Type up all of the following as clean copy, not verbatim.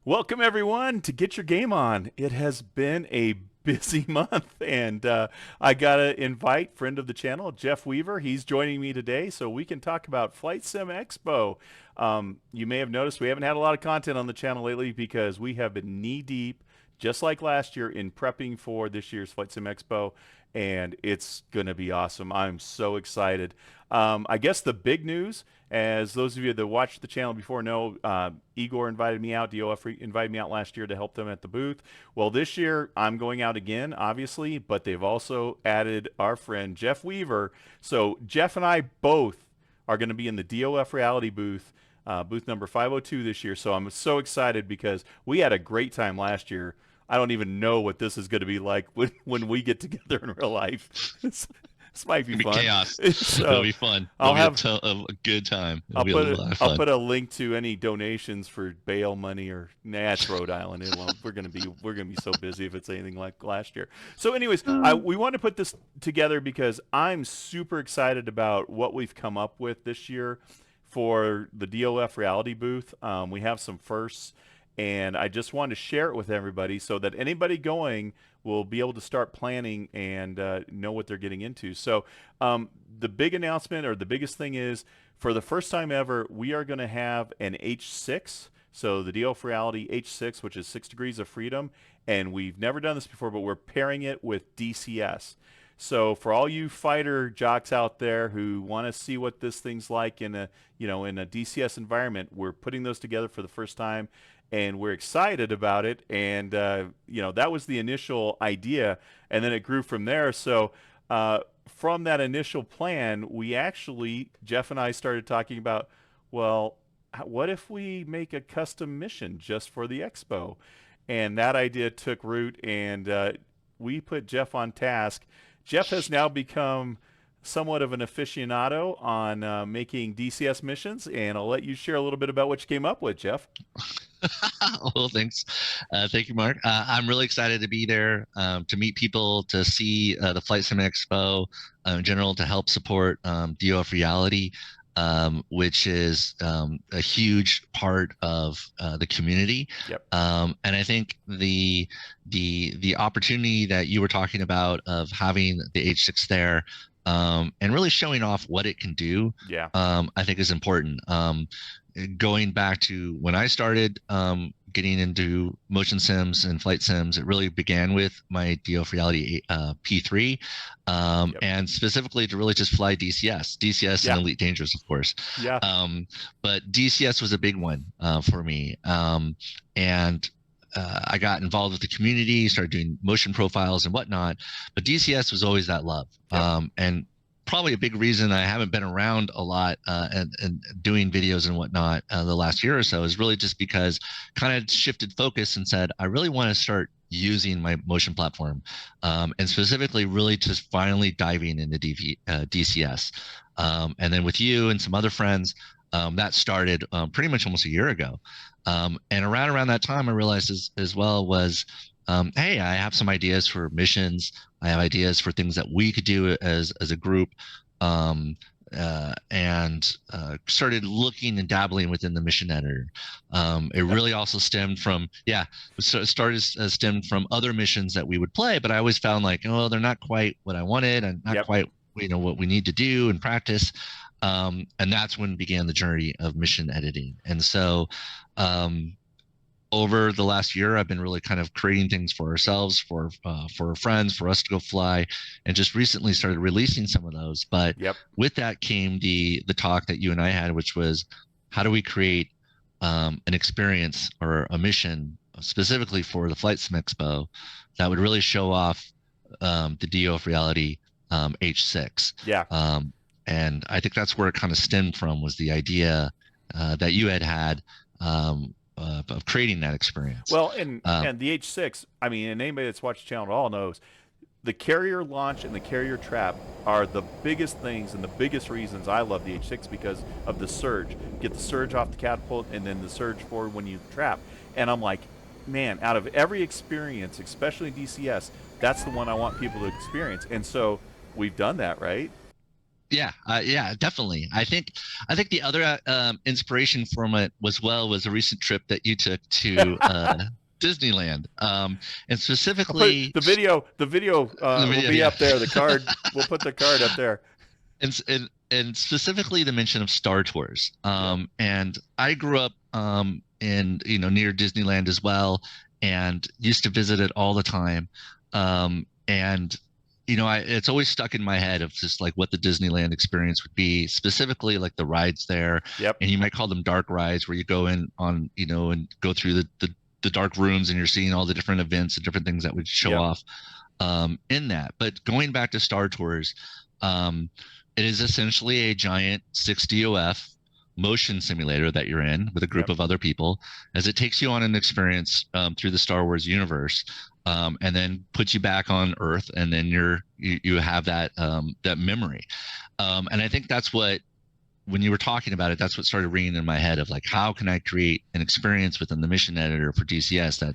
Welcome, everyone, to Get Your Game On. It has been a busy month, and I got to invite friend of the channel, Jeff Weaver. He's joining me today so we can talk about Flight Sim Expo. You may have noticed we haven't had a lot of content on the channel lately because we have been knee-deep, just like last year, in prepping for this year's Flight Sim Expo, and it's going to be awesome. I'm so excited. I guess the big news, as those of you that watched the channel before know, Igor invited me out, DOF invited me out last year to help them at the booth. Well, this year I'm going out again, obviously, but they've also added our friend Jeff Weaver. So Jeff and I both are going to be in the DOF Reality booth, booth number 502 this year. So I'm so excited because we had a great time last year. I don't even know what this is going to be like when we get together in real life. This might be It'll be fun. chaos. So It'll be fun. I'll It'll be have a good time. It'll I'll be a put a, lot of I'll fun. put a link to any donations for bail money or it's Rhode Island. It won't. We're gonna be so busy if it's anything like last year. So, anyways, we want to put this together because I'm super excited about what we've come up with this year for the DOF Reality booth. We have some firsts, and I just wanted to share it with everybody so that anybody going will be able to start planning and know what they're getting into. So the big announcement, or the biggest thing, is for the first time ever, we are going to have an H6. So the DOF Reality H6, which is 6 degrees of freedom, and we've never done this before, but we're pairing it with DCS. So for all you fighter jocks out there who want to see what this thing's like in a DCS environment, we're putting those together for the first time, and we're excited about it. And that was the initial idea, and then it grew from there. So from that initial plan, we actually, Jeff and I, started talking about, well, what if we make a custom mission just for the expo? And that idea took root, and we put Jeff on task. Jeff has now become somewhat of an aficionado on making DCS missions, and I'll let you share a little bit about what you came up with, Jeff. Well, thanks. Thank you, Mark. I'm really excited to be there, to meet people, to see the Flight Sim Expo in general, to help support DOF Reality, which is a huge part of the community. Yep. And I think the opportunity that you were talking about of having the H6 there, and really showing off what it can do, Yeah. I think is important. Going back to when I started getting into motion sims and flight sims, it really began with my DOF Reality P3, and specifically to really just fly DCS Yeah. and Elite Dangerous, of course. Yeah. But DCS was a big one for me, and I got involved with the community, started doing motion profiles and whatnot. But DCS was always that love, and probably a big reason I haven't been around a lot and doing videos and whatnot the last year or so is really just because kind of shifted focus and said, I really want to start using my motion platform, and specifically really just finally diving into DCS. And then with you and some other friends, that started pretty much almost a year ago. And around that time, I realized as well was, hey, I have some ideas for missions. I have ideas for things that we could do as a group, and started looking and dabbling within the mission editor. It really also stemmed from, stemmed from other missions that we would play, but I always found like, oh, they're not quite what I wanted and not quite what we need to do and practice. And that's when began the journey of mission editing. And so over the last year, I've been really kind of creating things for ourselves, for our friends, for us to go fly, and just recently started releasing some of those. But with that came the talk that you and I had, which was, how do we create an experience or a mission specifically for the Flight Sim Expo that would really show off the DOF Reality H6. And I think that's where it kind of stemmed from, was the idea that you had of creating that experience. Well, and the H6, I mean, and anybody that's watched the channel at all knows, the carrier launch and the carrier trap are the biggest things and the biggest reasons I love the H6, because of the surge. Get the surge off the catapult and then the surge forward when you trap. And I'm like, man, out of every experience, especially DCS, that's the one I want people to experience. And so we've done that, right? Yeah, definitely. I think the other inspiration from it was a recent trip that you took to Disneyland, and I'll put specifically the video the will video. be Yeah, up there. The card, we'll put the card up there. and specifically the mention of Star Tours. Yep. And I grew up in near Disneyland as well, and used to visit it all the time. And it's always stuck in my head of just like what the Disneyland experience would be, specifically like the rides there. Yep. And you might call them dark rides, where you go in on, and go through the dark rooms, and you're seeing all the different events and different things that would show Yep. off in that. But going back to Star Tours, um, it is essentially a giant 6 DOF motion simulator that you're in with a group Yep. of other people, as it takes you on an experience through the Star Wars universe, and then puts you back on Earth, and then you have that memory. And I think that's what, when you were talking about it, that's what started ringing in my head of like, how can I create an experience within the mission editor for DCS that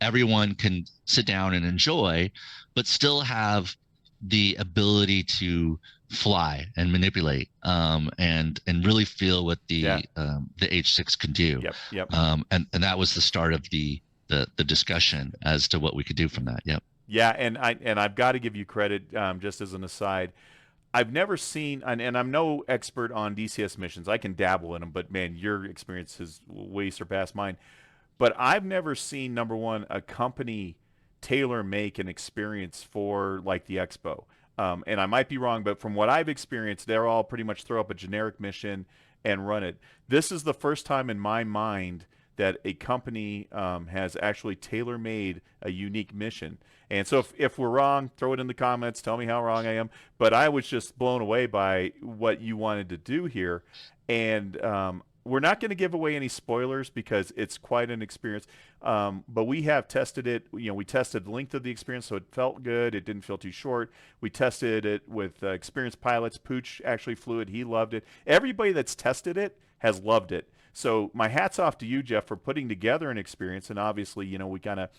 everyone can sit down and enjoy, but still have the ability to fly and manipulate, and really feel what Yeah. the H6 can do. Yep. Yep. And that was the start of the discussion as to what we could do from that. Yep. Yeah, and I've got to give you credit, just as an aside. I've never seen, and I'm no expert on DCS missions. I can dabble in them, but man, your experience has way surpassed mine. But I've never seen, number one, a company tailor make an experience for like the expo. And I might be wrong, but from what I've experienced, they're all pretty much throw up a generic mission and run it. This is the first time in my mind that a company has actually tailor made a unique mission. And so if we're wrong, throw it in the comments. Tell me how wrong I am. But I was just blown away by what you wanted to do here. And we're not going to give away any spoilers because it's quite an experience. But we have tested it. We tested the length of the experience, so it felt good. It didn't feel too short. We tested it with experienced pilots. Pooch actually flew it. He loved it. Everybody that's tested it has loved it. So my hat's off to you, Jeff, for putting together an experience. And obviously, we kind of,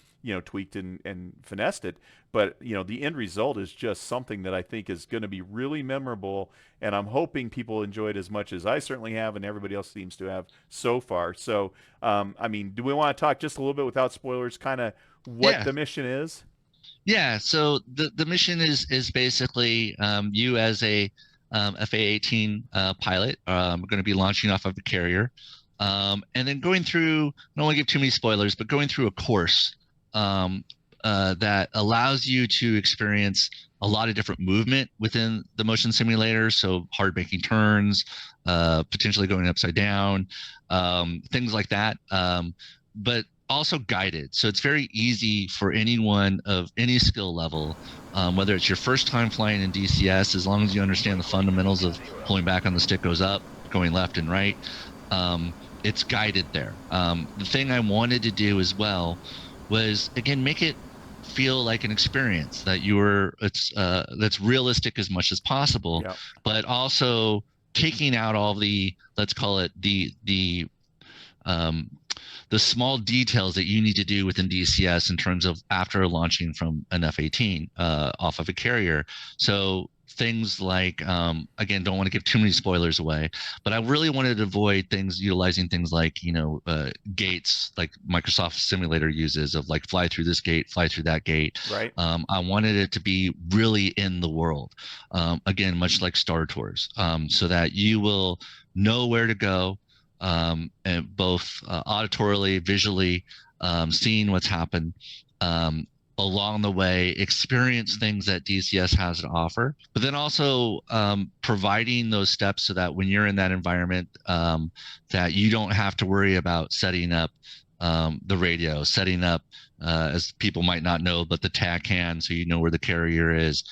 tweaked and finessed it. But, the end result is just something that I think is going to be really memorable. And I'm hoping people enjoy it as much as I certainly have and everybody else seems to have so far. So, do we want to talk just a little bit without spoilers, kind of what Yeah. the mission is? Yeah. So the mission is basically, you as a FA-18 pilot, are going to be launching off of a carrier, and then going through. I don't want to give too many spoilers, but going through a course that allows you to experience a lot of different movement within the motion simulator. So hard making turns, potentially going upside down, things like that. But also guided. So it's very easy for anyone of any skill level, whether it's your first time flying in DCS, as long as you understand the fundamentals of pulling back on the stick goes up, going left and right. It's guided there. The thing I wanted to do as well was, again, make it feel like an experience that that's realistic as much as possible, Yep. but also taking out all the, let's call it the small details that you need to do within DCS in terms of after launching from an F-18 off of a carrier. So things like, again, don't want to give too many spoilers away, but I really wanted to avoid utilizing things like, gates like Microsoft Simulator uses, of like fly through this gate, fly through that gate. Right. I wanted it to be really in the world, again, much like Star Tours, so that you will know where to go, and both auditorily, visually, seeing what's happened along the way, experience things that DCS has to offer, but then also providing those steps so that when you're in that environment, that you don't have to worry about setting up the radio, setting up, as people might not know, but the TACAN, so you know where the carrier is,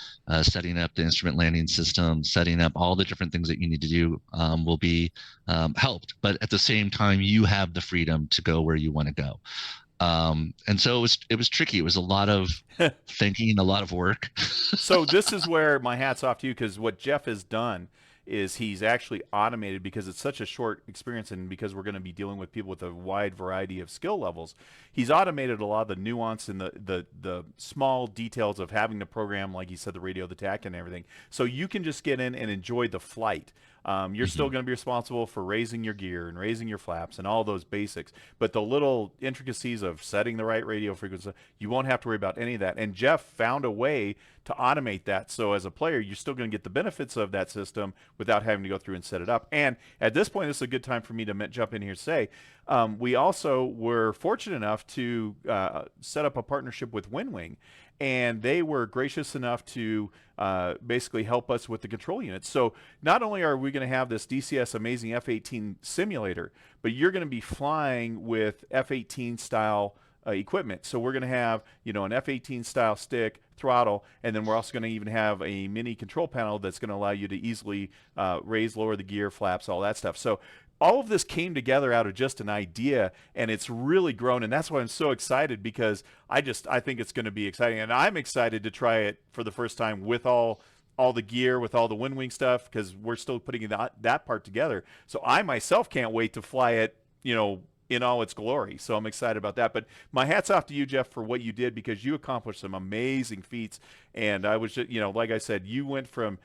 setting up the instrument landing system, setting up all the different things that you need to do, will be helped. But at the same time, you have the freedom to go where you want to go. And so it was tricky. It was a lot of thinking, a lot of work. So this is where my hat's off to you, because what Jeff has done is he's actually automated, because it's such a short experience and because we're going to be dealing with people with a wide variety of skill levels. He's automated a lot of the nuance and the small details of having to program, like he said, the radio, the TAC, and everything. So you can just get in and enjoy the flight. You're still going to be responsible for raising your gear and raising your flaps and all those basics. But the little intricacies of setting the right radio frequency, you won't have to worry about any of that. And Jeff found a way to automate that. So as a player, you're still going to get the benefits of that system without having to go through and set it up. And at this point, this is a good time for me to jump in here and say, we also were fortunate enough to set up a partnership with WinWing, and they were gracious enough to basically help us with the control units. So not only are we going to have this DCS amazing F-18 simulator, but you're going to be flying with F-18 style equipment. So we're going to have, an F-18 style stick, throttle, and then we're also going to even have a mini control panel that's going to allow you to easily raise, lower the gear, flaps, all that stuff. So all of this came together out of just an idea, and it's really grown, and that's why I'm so excited, because I think it's going to be exciting, and I'm excited to try it for the first time with all the gear, with all the WinWing stuff, because we're still putting that part together. So I myself can't wait to fly it, in all its glory. So I'm excited about that. But my hat's off to you, Jeff, for what you did, because you accomplished some amazing feats. And I was just, like I said, you went from,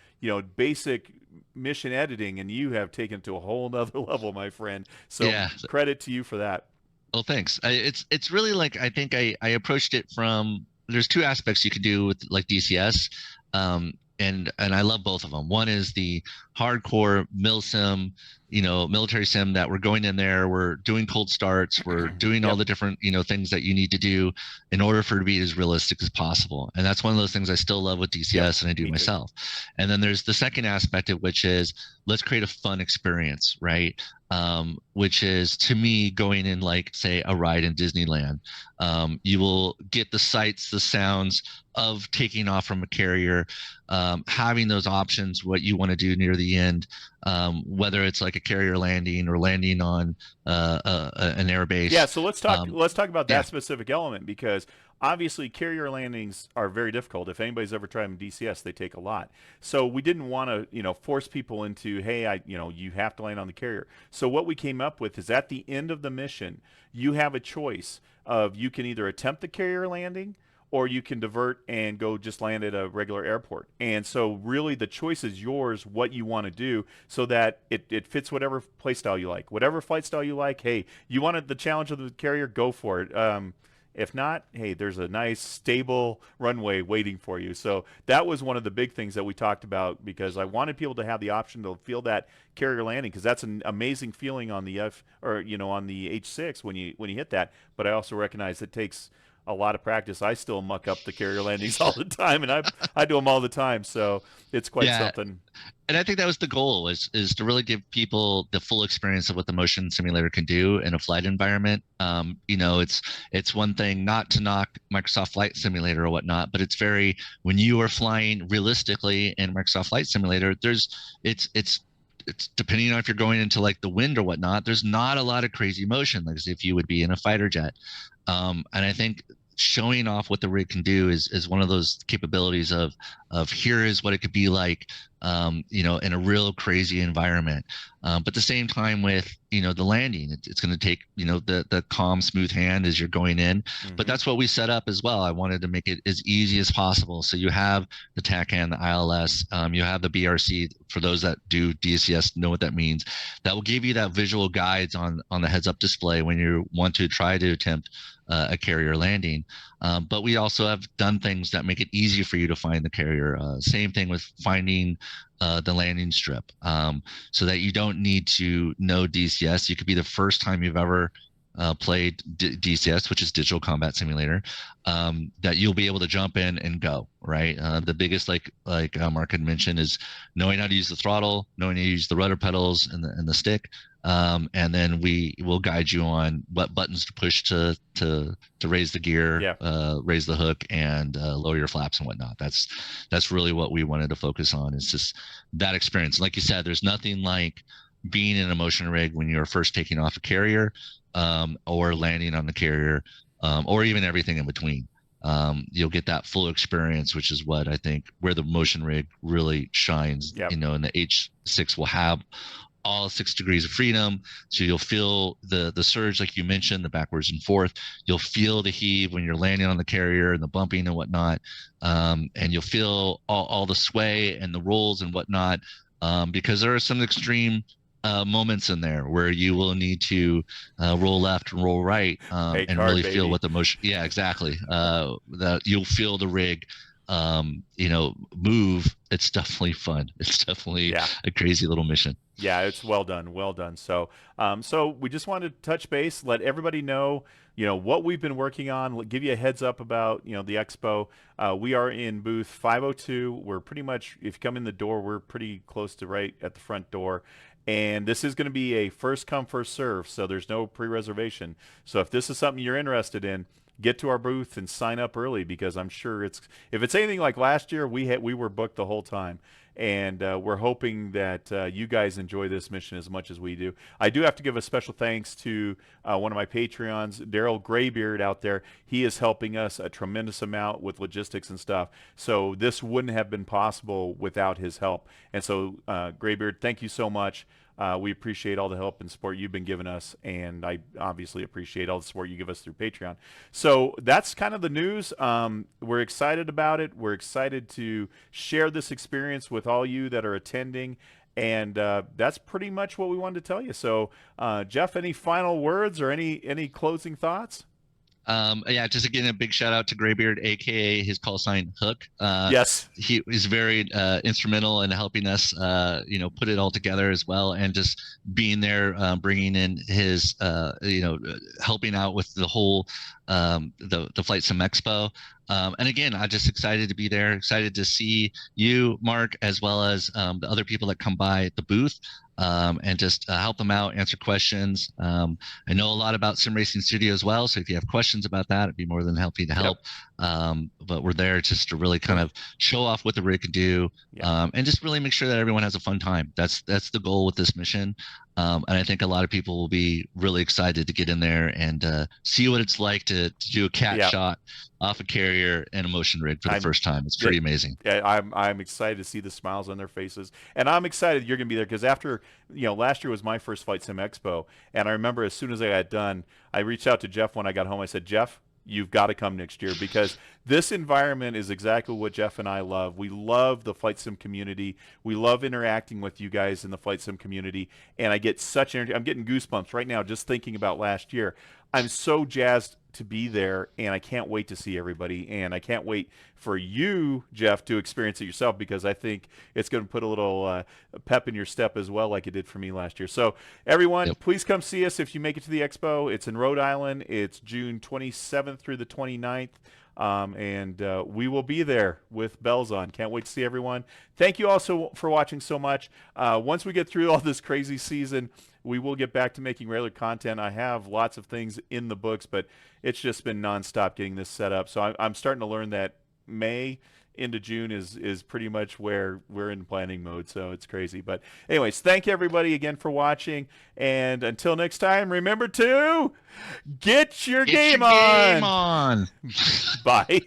basic mission editing, and you have taken it to a whole nother level, my friend. So Yeah. credit to you for that. Well, thanks. It's really like, I think I approached it from, there's two aspects you could do with like DCS. And I love both of them. One is the hardcore milsim, military sim that we're going in there, we're doing cold starts, we're doing all the different, things that you need to do in order for it to be as realistic as possible. And that's one of those things I still love with DCS, and I do myself. And then there's the second aspect of which is, let's create a fun experience, right? Which is, to me, going in like, say, a ride in Disneyland. You will get the sights, the sounds of taking off from a carrier, having those options, what you want to do near the end, whether it's like a carrier landing or landing on an airbase. Yeah, so let's talk about that specific element, because obviously carrier landings are very difficult. If anybody's ever tried them in DCS, they take a lot. So we didn't want to, force people into, hey, you have to land on the carrier. So what we came up with is, at the end of the mission, you have a choice of, you can either attempt the carrier landing, or you can divert and go just land at a regular airport. And so really the choice is yours, what you want to do, so that it fits whatever play style you like. Whatever flight style you like, hey, you wanted the challenge of the carrier, go for it. If not, hey, there's a nice, stable runway waiting for you. So that was one of the big things that we talked about, because I wanted people to have the option to feel that carrier landing, because that's an amazing feeling on the on the H6 when you hit that. But I also recognize it takes a lot of practice. I still muck up the carrier landings all the time, and I do them all the time. So it's quite something. And I think that was the goal, is to really give people the full experience of what the motion simulator can do in a flight environment. It's one thing not to knock Microsoft Flight Simulator or whatnot, but it's when you are flying realistically in Microsoft Flight Simulator, it's depending on if you're going into like the wind or whatnot, there's not a lot of crazy motion, like as if you would be in a fighter jet. And I think showing off what the rig can do is one of those capabilities of here is what it could be like, in a real crazy environment. But at the same time with, the landing, it's going to take, the calm, smooth hand as you're going in. But that's what we set up as well. I wanted to make it as easy as possible. So you have the TAC hand, the ILS, you have the BRC. For those that do DCS know what that means. That will give you that visual guides on the heads-up display when you want to try to attempt a carrier landing. But we also have done things that make it easier for you to find the carrier. Same thing with finding the landing strip, so that you don't need to know DCS. You could be the first time you've ever played DCS, which is Digital Combat Simulator, that you'll be able to jump in and go, right? The biggest, like Mark had mentioned, is knowing how to use the throttle, knowing how to use the rudder pedals and the stick. And then we will guide you on what buttons to push to raise the gear, raise the hook, and lower your flaps and whatnot. That's really what we wanted to focus on, is just that experience. Like you said, there's nothing like being in a motion rig when you're first taking off a carrier, or landing on the carrier, or even everything in between. you'll get that full experience, which is what I think where the motion rig really shines. Yep. And the H6 will have all 6 degrees of freedom. So you'll feel the surge, like you mentioned, the backwards and forth. You'll feel the heave when you're landing on the carrier and the bumping and whatnot. And you'll feel all the sway and the rolls and whatnot, because there are some extreme moments in there where you will need to roll left and roll right, and card, really baby. feel what the motion. Yeah, exactly. That you'll feel the rig, move. It's definitely fun. It's definitely a crazy little mission. Yeah, it's well done, well done. So, so we just wanted to touch base, let everybody know, what we've been working on, give you a heads up about, the expo. We are in booth 502. We're pretty much, if you come in the door, we're pretty close to right at the front door. And this is going to be a first come, first serve, so there's no pre-reservation. So if this is something you're interested in, get to our booth and sign up early, because I'm sure if it's anything like last year, we were booked the whole time. And we're hoping that you guys enjoy this mission as much as we do. I do have to give a special thanks to one of my Patreons, Darryl Graybeard out there. He is helping us a tremendous amount with logistics and stuff. So this wouldn't have been possible without his help. And so, Graybeard, thank you so much. We appreciate all the help and support you've been giving us, and I obviously appreciate all the support you give us through Patreon. So that's kind of the news. We're excited about it. We're excited to share this experience with all you that are attending, and that's pretty much what we wanted to tell you. So, Jeff, any final words or any closing thoughts? Yeah, just again, a big shout out to Graybeard, aka his call sign Hook. Yes, he was very instrumental in helping us, put it all together as well, and just being there, bringing in his, helping out with the whole, the Flight Sim Expo. And again, I'm just excited to be there, excited to see you, Mark, as well as the other people that come by the booth, and just help them out, answer questions. I know a lot about Sim Racing Studio as well, so if you have questions about that, I'd be more than happy to help. But we're there just to really kind of show off what the rig can do, and just really make sure that everyone has a fun time. That's the goal with this mission. And I think a lot of people will be really excited to get in there and see what it's like to do a cat shot off a carrier and a motion rig for the first time. It's pretty amazing. Yeah, I'm excited to see the smiles on their faces, and I'm excited you're gonna be there, because after last year was my first Flight Sim Expo, and I remember as soon as I got done, I reached out to Jeff when I got home. I said, Jeff, you've got to come next year, because this environment is exactly what Jeff and I love. We love the Flight Sim community. We love interacting with you guys in the Flight Sim community, and I get such energy. I'm getting goosebumps right now just thinking about last year. I'm so jazzed to be there, and I can't wait to see everybody, and I can't wait for you, Jeff, to experience it yourself, because I think it's going to put a little pep in your step as well, like it did for me last year. So everyone, please come see us if you make it to the expo. It's in Rhode Island. It's June 27th through the 29th. And we will be there with bells on. Can't wait to see everyone. Thank you also for watching so much. Once we get through all this crazy season, we will get back to making regular content. I have lots of things in the books, but it's just been nonstop getting this set up. So I'm starting to learn that May into June is pretty much where we're in planning mode. So it's crazy. But anyways, thank you everybody again for watching. And until next time, remember to get your game on. Game on. Bye.